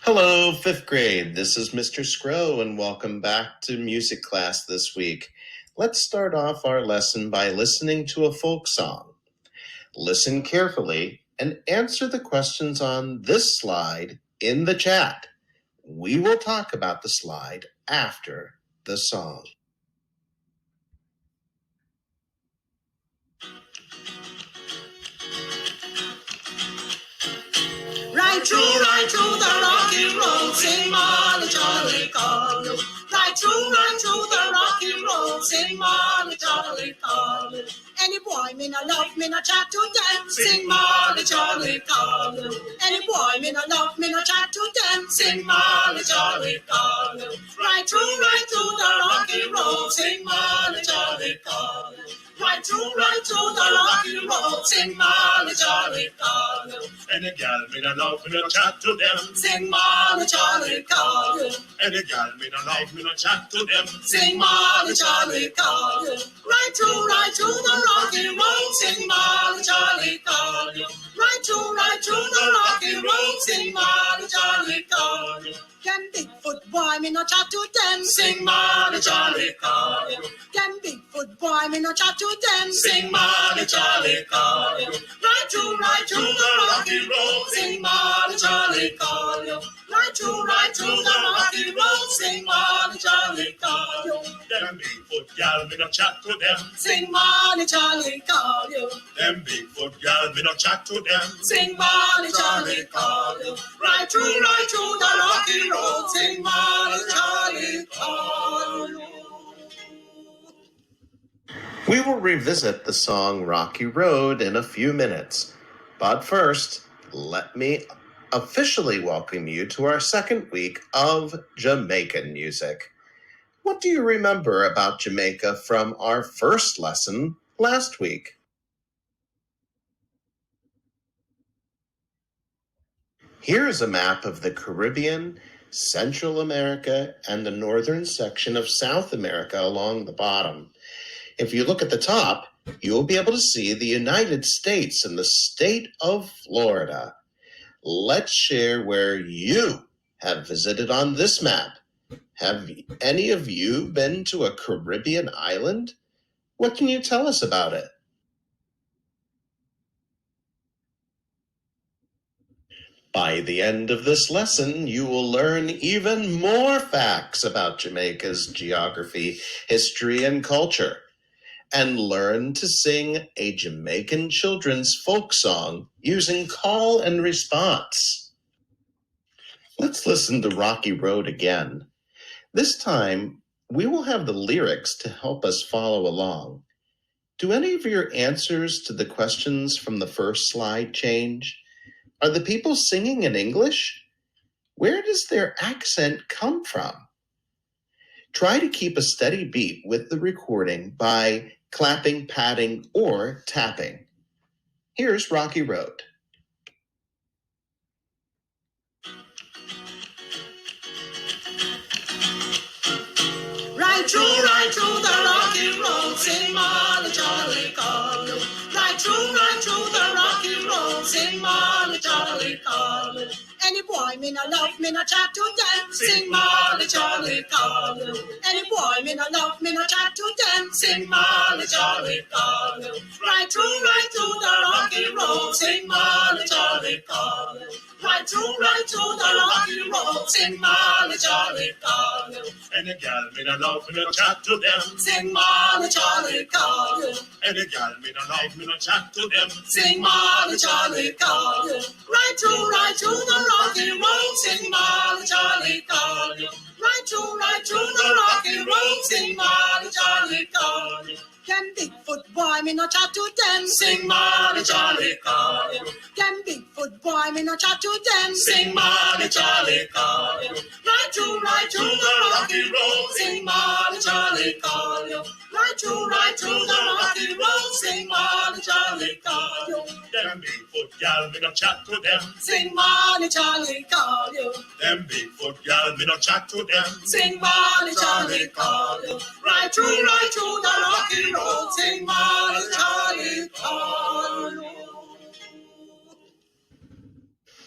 Hello, fifth grade. This is Mr. Scrow, and welcome back to music class this week. Let's start off our lesson by listening to a folk song. Listen carefully and answer the questions on this slide in the chat. We will talk about the slide after the song. Right through the rocky road, sing Molly Jolly Carlo. Right through the rocky road, sing Molly Jolly Carlo. Any boy me no love, me no chat to them, sing Molly Jolly Carlo. Any boy me no love, me no chat to them, sing Molly Jolly Carlo. Right through the rocky road, sing Molly Jolly Carlo. Right through the rocky road, sing Molly Jolly Carlo. Any gal me no love, me no chat to them. Sing Molly Jolly Carlo. Any gal me no love, me no chat to them. Sing Molly Jolly Carlo. Right through the rocky road, sing Molly Jolly Carlo. Right through the rocky road, sing Molly Jolly Carlo. Them Bigfoot boy, me no chat to them. Sing Molly Jolly Carlo. Them Bigfoot boy, me no chat to them. Sing Molly Jolly Carlo. Right through the rocky road, sing Molly Jolly Carlo. Right through the rocky road, sing Molly Jolly Carlo. Them Bigfoot gal me no chat to them. Sing Molly Jolly Carlo. Them Bigfoot gal me no chat to them. Sing Molly Jolly Carlo. Right through the rocky road, sing Molly Jolly Carlo. We will revisit the song Rocky Road in a few minutes. But first, let me officially welcome you to our second week of Jamaican music. What do you remember about Jamaica from our first lesson last week? Here is a map of the Caribbean, Central America, and the northern section of South America along the bottom. If you look at the top, you will be able to see the United States and the state of Florida. Let's share where you have visited on this map. Have any of you been to a Caribbean island? What can you tell us about it? By the end of this lesson, you will learn even more facts about Jamaica's geography, history, and culture, and learn to sing a Jamaican children's folk song using call and response. Let's listen to Rocky Road again. This time, we will have the lyrics to help us follow along. Do any of your answers to the questions from the first slide change? Are the people singing in English? Where does their accent come from? Try to keep a steady beat with the recording by clapping, patting, or tapping. Here's Rocky Road. Right through the rocky road, sing Molly Jolly Carlo. Right through the rocky road, sing Molly Jolly Carlo. Any boy me no love, me no chat to them, sing Molly Jolly Carlo. Any boy me no love, me no chat to them, sing Molly Jolly Carlo. Right through the rocky road, sing Molly Jolly Carlo. Right through the rocky road, sing Molly Jolly Carlo. Any gal me no love, me no chat to them. Sing Molly Jolly Carlo. Any gal me no love, me no chat to them. Sing Molly Jolly Carlo. Right through the rocky road, sing Molly Jolly Carlo. Right through the rocky road, sing Molly Jolly Carlo. Them Bigfoot boy, me no chat to them, Sing Molly Jolly Carlo. Them Bigfoot boy, me no chat to them, Sing Molly Jolly Carlo. Right through the rocky road, sing Molly Jolly Carlo. Right through the rocky road, sing Molly Jolly Carlo. Them Bigfoot gal me no chat to them. Sing Molly Jolly Carlo. Them Bigfoot gal me no chat to them. Sing Molly Jolly Carlo. Right through the rocky road, sing Molly Jolly Carlo.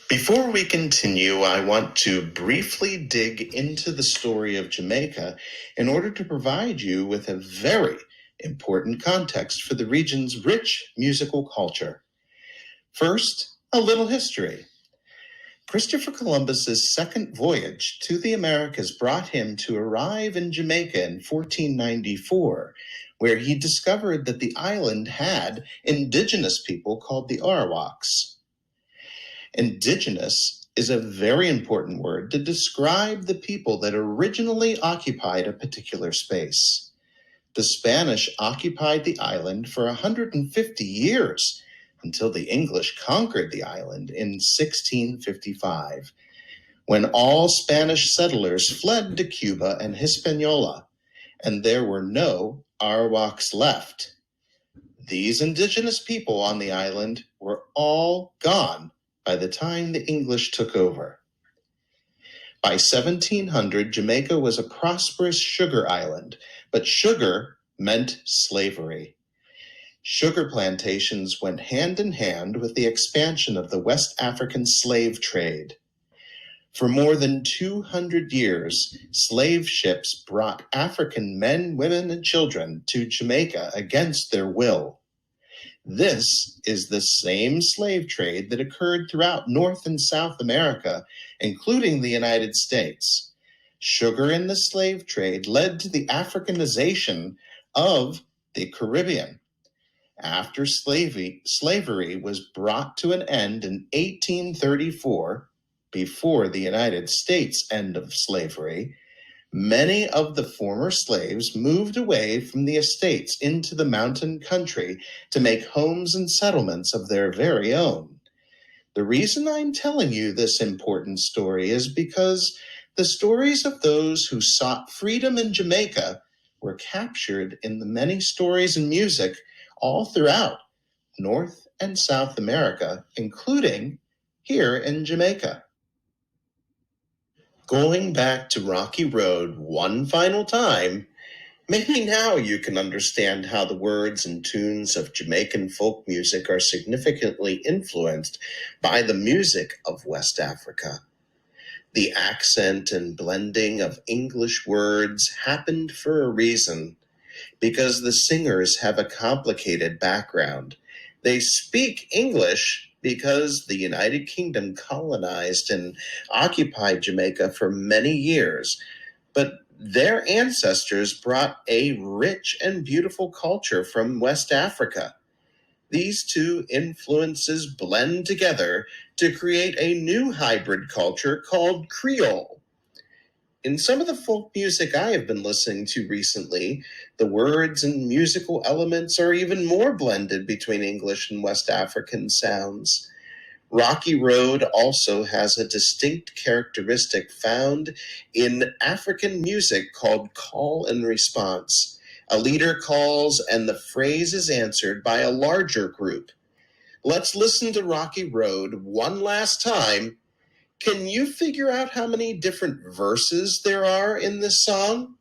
Before we continue, I want to briefly dig into the story of Jamaica in order to provide you with a very important context for the region's rich musical culture. First, a little history. Christopher Columbus's second voyage to the Americas brought him to arrive in Jamaica in 1494, where he discovered that the island had indigenous people called the Arawaks. Indigenous is a very important word to describe the people that originally occupied a particular space. The Spanish occupied the island for 150 years until the English conquered the island in 1655, when all Spanish settlers fled to Cuba and Hispaniola, and there were no Arawaks left. These indigenous people on the island were all gone by the time the English took over. By 1700, Jamaica was a prosperous sugar island, but sugar meant slavery. Sugar plantations went hand in hand with the expansion of the West African slave trade. For more than 200 years, slave ships brought African men, women, and children to Jamaica against their will. This is the same slave trade that occurred throughout North and South America, including the United States. Sugar in the slave trade led to the Africanization of the Caribbean. After slavery was brought to an end in 1834, before the United States' end of slavery, many of the former slaves moved away from the estates into the mountain country to make homes and settlements of their very own. The reason I'm telling you this important story is because the stories of those who sought freedom in Jamaica were captured in the many stories and music all throughout North and South America, including here in Jamaica. Going back to Rocky Road one final time, maybe now you can understand how the words and tunes of Jamaican folk music are significantly influenced by the music of West Africa. The accent and blending of English words happened for a reason, because the singers have a complicated background. They speak English because the United Kingdom colonized and occupied Jamaica for many years, but their ancestors brought a rich and beautiful culture from West Africa. These two influences blend together to create a new hybrid culture called Creole. In some of the folk music I have been listening to recently, the words and musical elements are even more blended between English and West African sounds. Rocky Road also has a distinct characteristic found in African music called call and response. A leader calls and the phrase is answered by a larger group. Let's listen to Rocky Road one last time. Can you figure out how many different verses there are in this song?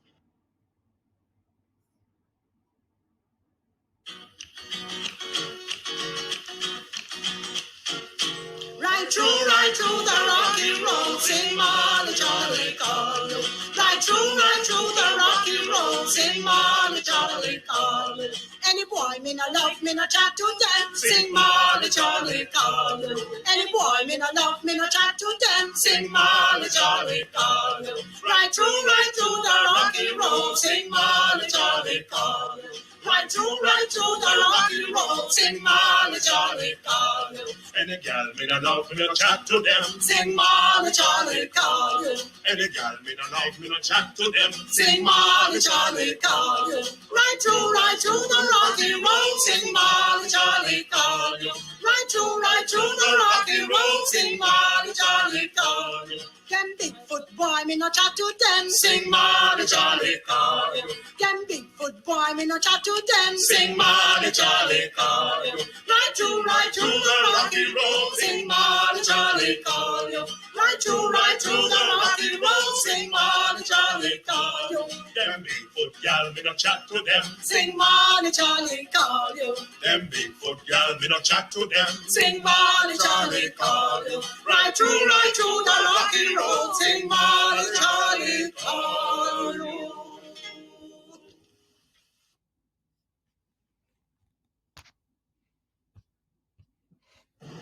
Right through the rocky road, sing Molly Jolly Carlo. Right through the rocky road, sing Molly Jolly Carlo. Any boy me no love, me no chat to them, sing Molly Jolly Carlo. Any boy me no love, me no chat to them, sing Molly Jolly Carlo. Right through the rocky road, sing Molly Jolly Carlo. Right through the rocky road, sing Molly Jolly Carlo. Any gal me no love, me no chat to them. Sing Molly Jolly Carlo. Any gal me no love, me no chat to them. Sing Molly Jolly Carlo. Right through the rocky road, sing Molly Jolly Carlo. Right through the rocky road, sing Molly Jolly Carlo. Them Bigfoot boy, me no chat to them. Sing Molly Jolly Carlo. Them Bigfoot boy, me no chat to them. Sing Molly Jolly Carlo. Right through the rocky road, sing Molly Jolly Carlo. Right through the rocky road, sing Molly Jolly Charlie call you. Them big foot gal, me no chat to them. Sing Molly Charlie call you. Them big foot gal, me no chat to them. Sing Molly Charlie call you. Right through the rocky road. Sing Molly Charlie call you.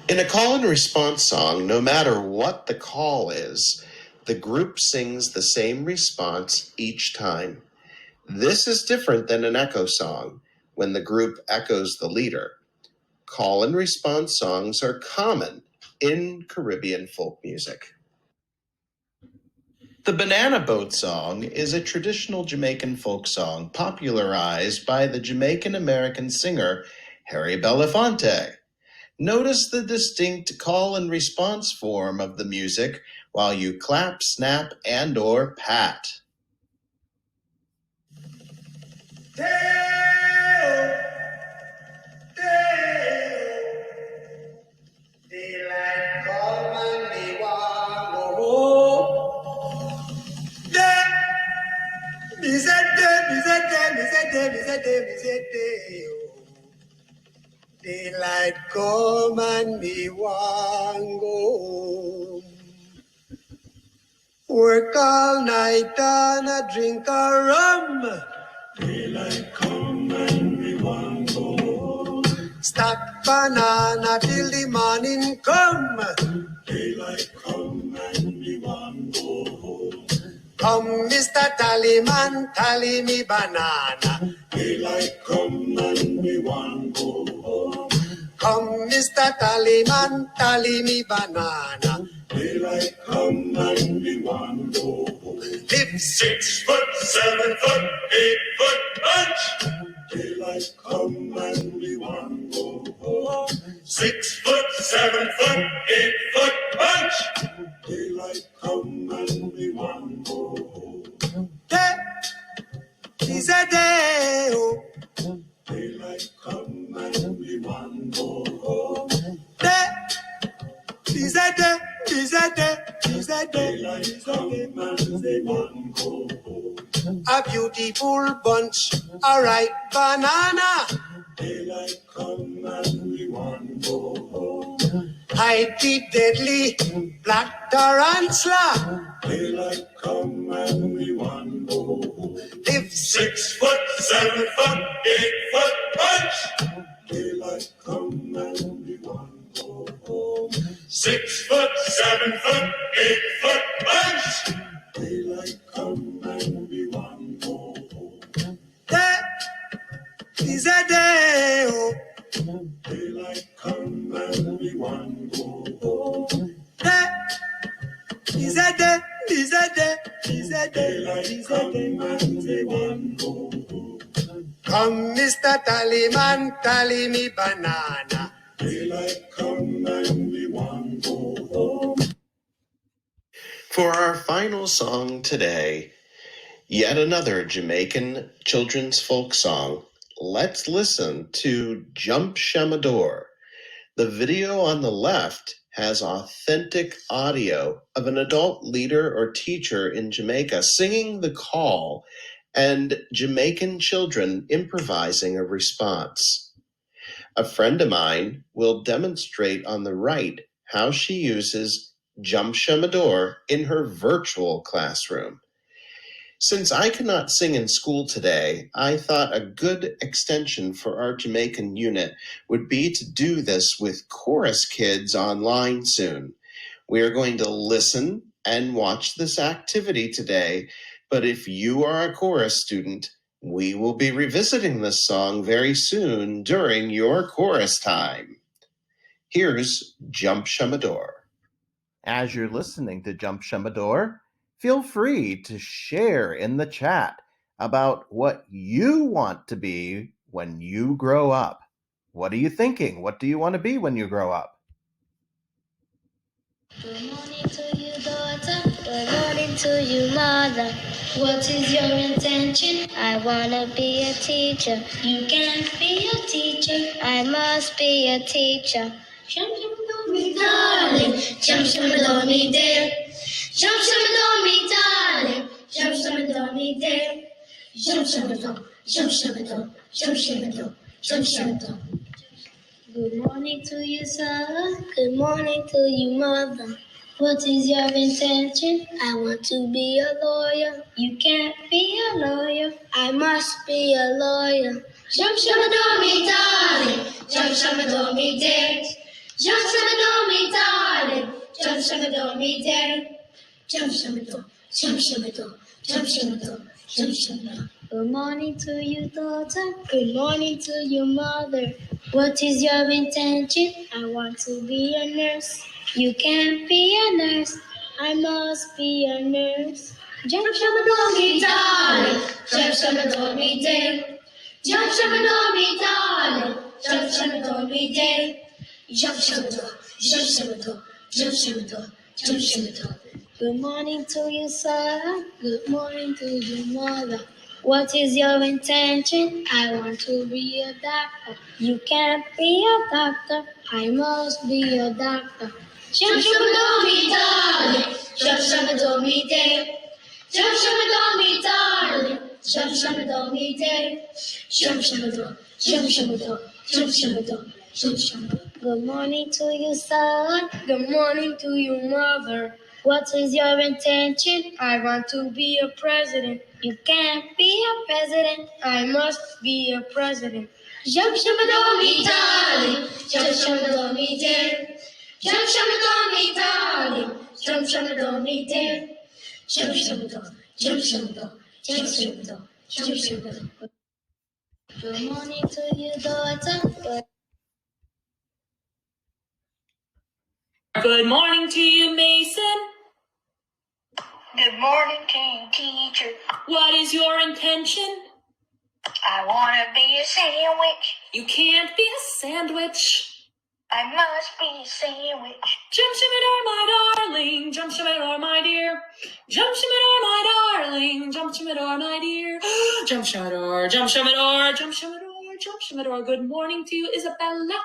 In a call and response song, no matter what the call is, the group sings the same response each time. This is different than an echo song, when the group echoes the leader. Call and response songs are common in Caribbean folk music. The Banana Boat Song is a traditional Jamaican folk song popularized by the Jamaican-American singer Harry Belafonte. Notice the distinct call and response form of the music while you clap, snap, and/or pat. Daylight come and me want go home. Me said day. Daylight come and me want go home. Work all night and a drink a rum. Daylight come and me want go home. Stack banana till the morning come. Daylight come and me want go home. Come, Mr. Tallyman, tally me banana. Daylight come and me want go home. Come, Mr. Tallyman, tally me banana. Daylight come and me want go home. Live 6 foot, 7 foot, 8 foot bunch. Daylight come and me want go home. 6 foot, 7 foot, 8 foot bunch. Daylight come and me want go home. day is a day. Oh. Daylight come and me want go home. Day is a day. Is a day. Is a day. Daylight come and me want go home. A beautiful bunch, a ripe banana. Daylight come and me want go home. Hide the deadly black tarantula. Daylight come and me want go home. Live 6 foot, 7 foot, 8 foot bunch. Daylight come and me want go home. 6 foot, 7 foot, 8 foot bunch. Daylight come and me want go home. day is a day. Oh. Daylight come and me want go home. Day is a day. Is a day. Is a day. Daylight Is a come day. and me want go home. Come, Mr. Tallyman, tally me banana. Daylight come and me want go home. For our final song today, yet another Jamaican children's folk song, let's listen to Jump Shamador. The video on the left has authentic audio of an adult leader or teacher in Jamaica singing the call and Jamaican children improvising a response. A friend of mine will demonstrate on the right how she uses Jump Shamador in her virtual classroom. Since I cannot sing in school today, I thought a good extension for our Jamaican unit would be to do this with chorus kids online soon. We are going to listen and watch this activity today, but if you are a chorus student, we will be revisiting this song very soon during your chorus time. Here's Jump Shamador. As you're listening to Jump Shamador, feel free to share in the chat about what you want to be when you grow up. What are you thinking? What do you want to be when you grow up? Good morning to you, daughter. Good morning to you, mother. What is your intention? I wanna be a teacher. You can't be a teacher. I must be a teacher. Jump, jump, do me, darling. Jump, jump, do me, dear. Jump, jump, do me, darling. Jump, jump, do Good morning to you, son. Good morning to you, mother. What is your intention? I want to be a lawyer. You can't be a lawyer. I must be a lawyer. Jump, me, darling. Jump, me, dear. Jump, me, darling. Jump, me, dear. Jump. Good morning to you, daughter. Good morning to your mother. What is your intention? I want to be a nurse. You can't be a nurse. I must be a nurse. Jump, me, darling. Jump, me, dear. Jump, me, darling. Jump, me, dear. Jump. Good morning to you, sir. Good morning to your mother. What is your intention? I want to be a doctor. You can't be a doctor. I must be a doctor. Jump, me, darling. Jump, me, dear. Jump, me, darling. Jump, me, dear. Jump. Good morning to you, son. Good morning to your mother. What is your intention? I want to be a president. You can't be a president. I must be a president. Jump, me, darling. Jump, me, dear. Jump, me, darling. Jump, me, dear. Jump. Good morning to you, daughter. Good morning to you, Mason. Good morning to you, teacher. What is your intention? I want to be a sandwich. You can't be a sandwich. I must be a sandwich. Jump, shimador, my darling. Jump, shimador, my dear. Jump, shimador, my darling. Jump, shimador, my dear. Jump, shimador, jump, shimador, jump, shimador, jump, shimador. Good morning to you, Isabella.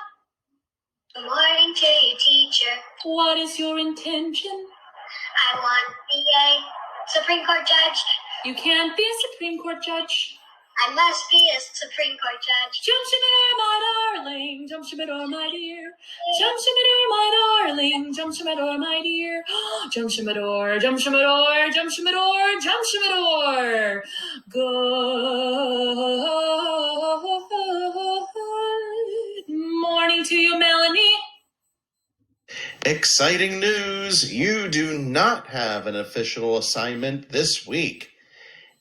Good morning to you, teacher. What is your intention? I want to be a Supreme Court judge. You can't be a Supreme Court judge. I must be a Supreme Court judge. Jump, shimador, my darling. Jump, shimador, my dear. Jump, shimador, my darling. Jump, shimador, my dear. Jump, shimador, jump, shimador, jump, shimador, jump, shimador. Good morning to you, Melanie. Exciting news! You do not have an official assignment this week.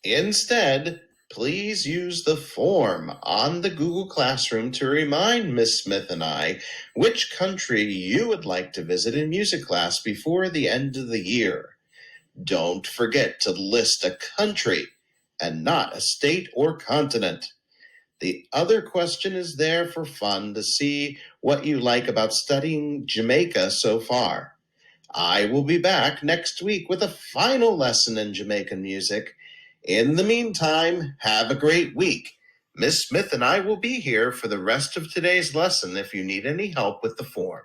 Instead, please use the form on the Google Classroom to remind Miss Smith and I which country you would like to visit in music class before the end of the year. Don't forget to list a country and not a state or continent. The other question is there for fun to see what you like about studying Jamaica so far. I will be back next week with a final lesson in Jamaican music. In the meantime, have a great week. Miss Smith and I will be here for the rest of today's lesson if you need any help with the form.